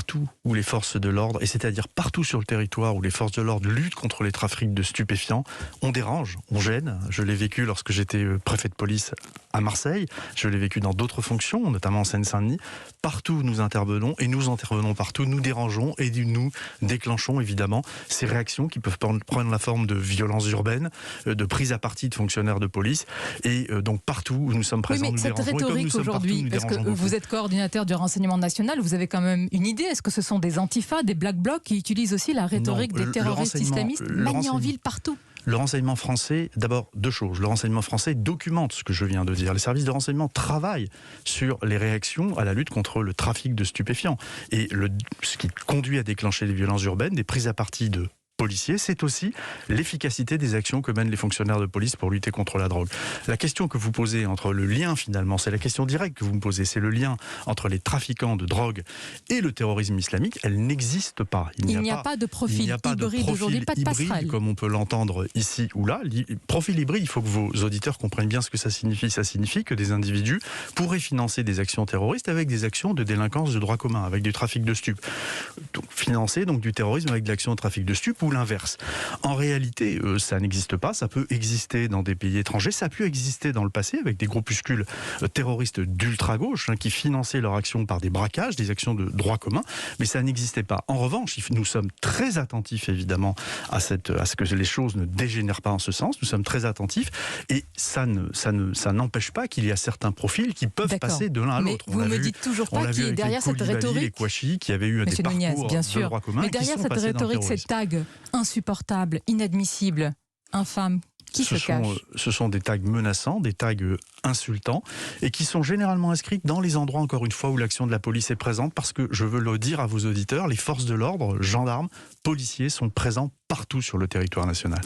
partout où les forces de l'ordre, et c'est-à-dire partout sur le territoire où les forces de l'ordre luttent contre les trafics de stupéfiants, on dérange, on gêne. Je l'ai vécu lorsque j'étais préfet de police à Marseille, je l'ai vécu dans d'autres fonctions, notamment en Seine-Saint-Denis. Partout nous intervenons, et nous intervenons partout, nous dérangeons et nous déclenchons évidemment ces réactions qui peuvent prendre la forme de violences urbaines, de prise à partie de fonctionnaires de police, et donc partout où nous sommes présents, oui, mais nous cette dérangeons. rhétorique aujourd'hui, parce que vous êtes coordinateur du renseignement national, vous avez quand même une idée. Est-ce que ce sont des antifas, des black blocs qui utilisent aussi la rhétorique des terroristes islamistes maniés en ville partout? Le renseignement français, d'abord deux choses. Le renseignement français documente ce que je viens de dire. Les services de renseignement travaillent sur les réactions à la lutte contre le trafic de stupéfiants. Et ce qui conduit à déclencher les violences urbaines, des prises à partie de policiers, c'est aussi l'efficacité des actions que mènent les fonctionnaires de police pour lutter contre la drogue. La question que vous posez entre le lien, finalement, c'est la question directe que vous me posez, c'est le lien entre les trafiquants de drogue et le terrorisme islamique, elle n'existe pas. Il n'y a pas de profil hybride aujourd'hui, pas de passerelle. Comme on peut l'entendre ici ou là. Profil hybride, il faut que vos auditeurs comprennent bien ce que ça signifie. Ça signifie que des individus pourraient financer des actions terroristes avec des actions de délinquance de droit commun, avec du trafic de stupes. Donc, financer donc du terrorisme avec de l'action de trafic de stupes, ou l'inverse. En réalité, ça n'existe pas. Ça peut exister dans des pays étrangers. Ça a pu exister dans le passé avec des groupuscules terroristes d'ultra-gauche qui finançaient leur action par des braquages, des actions de droit commun. Mais ça n'existait pas. En revanche, nous sommes très attentifs, évidemment, à ce que les choses ne dégénèrent pas en ce sens. Nous sommes très attentifs. Et ça n'empêche pas qu'il y a certains profils qui peuvent passer de l'un à l'autre. Mais vous ne me dites toujours pas qui est derrière cette rhétorique. Les Kouachi, qui avaient eu des parcours de droit commun. Mais derrière cette rhétorique, ces tags insupportables, inadmissibles, infâmes, qui se cache? Ce sont des tags menaçants, des tags insultants, et qui sont généralement inscrits dans les endroits, encore une fois, où l'action de la police est présente, parce que, je veux le dire à vos auditeurs, les forces de l'ordre, gendarmes, policiers, sont présents partout sur le territoire national.